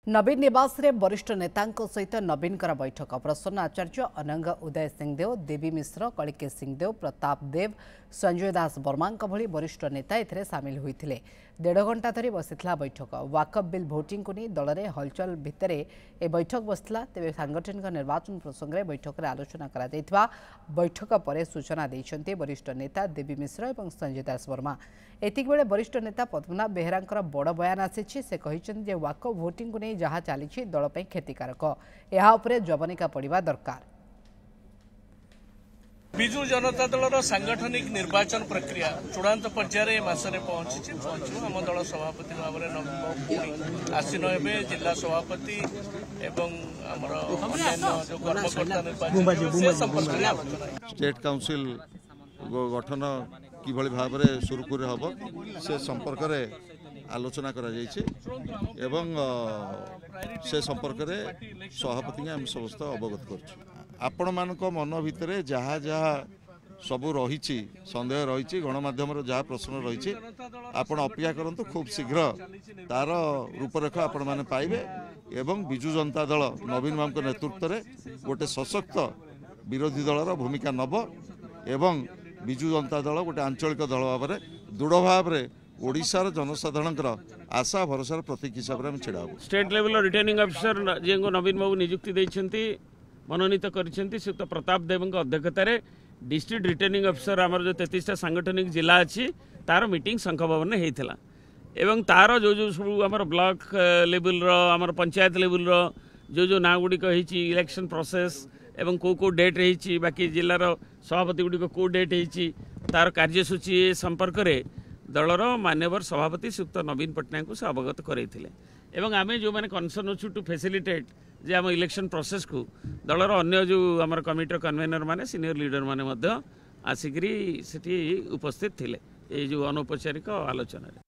नवीन निवास रे वरिष्ठ नेता सहित नवीन बैठक प्रसन्न आचार्य अनंग उदय सिंहदेव देवी मिश्र कलिकेश सिंहदेव प्रताप देव संजय दास वर्मा भली वरिष्ठ नेता एथिरे सामिल होइथिले। 1.5 घंटा धरी बसिथिला बैठक। वाकफ बिल भोटिंग को नहीं दल में हलचल भितर ए बैठक बसला। तेज सांगठनिक निर्वाचन प्रसंग में बैठक में आलोचना करा बैठक पर सूचना देते वरिष्ठ नेता देवी मिश्र और संजय दास वर्मा। एतिक बेले वरिष्ठ नेता पद्मनाभ बेहेरा बड़ बयान आसी से कहते वाकफ भोटिंग को नहीं जहाँ चली दल पर क्षतिकारक या जवनिका पड़ा दरकार। विजु जनता दल सांगठनिक निर्वाचन प्रक्रिया चूड़ांत पर्यायर मसरे पहुंची आम दल सभापति भाव में आसीन हे जिला सभापति एवं जो कर्मकर्ता निर्वाचन स्टेट काउंसिल गठन किभली भाव में सुरुखुर हम से संपर्क में आलोचना करा एवं से संपर्क में सभापति आम समस्त अवगत कर आपण मानक मन भितर जहाँ जहाँ सबू रही सन्देह रही गणमाध्यम जहाँ प्रश्न रही आपण अपेक्षा करंतु खूब शीघ्र तार रूपरेखा आपण माने पाइबे एवं विजु जनता दल नवीन बाबू नेतृत्व में गोटे सशक्त विरोधी दलर भूमिका नब एवं विजु जनता दल गोटे आंचलिक दल भाव में दृढ़ भाव में ओडिशार जनसाधारण आशा भरोसार प्रतीक हिसाब से छिड़ा स्टेट लेवल रिटर्निंग ऑफिसर जी नवीन बाबू नियुक्ति देइछंती मनोनीत करिसेंती श्रीयुक्त प्रताप देव अध्यक्षत डिस्ट्रिक्ट रिटर्निंग ऑफिसर आमर जो 33टा सांगठनिक जिला अच्छी तार मीटिंग शंख भवन में होता एवं तार जो जो सब आम ब्लॉक लेवल आम पंचायत लेवल जो ना गुड़िक इलेक्शन प्रोसेस एवं कौ डेट रही बाकी जिलार सभापति गुड़िक कौ डेट होती तार कार्यसूची संपर्क में दलर मान्यवर सभापति श्रीयुक्त नवीन पट्टनायक से अवगत करते एवं आम जो मैंने कनसर्न अच्छु टू फैसिलिटेट जे आम इलेक्शन प्रोसेस को दलर अन्य जो आम कमिटर कन्वेनर माने सीनियर लीडर माने आसिक उपस्थित थिले ये जो अनौपचारिक आलोचना।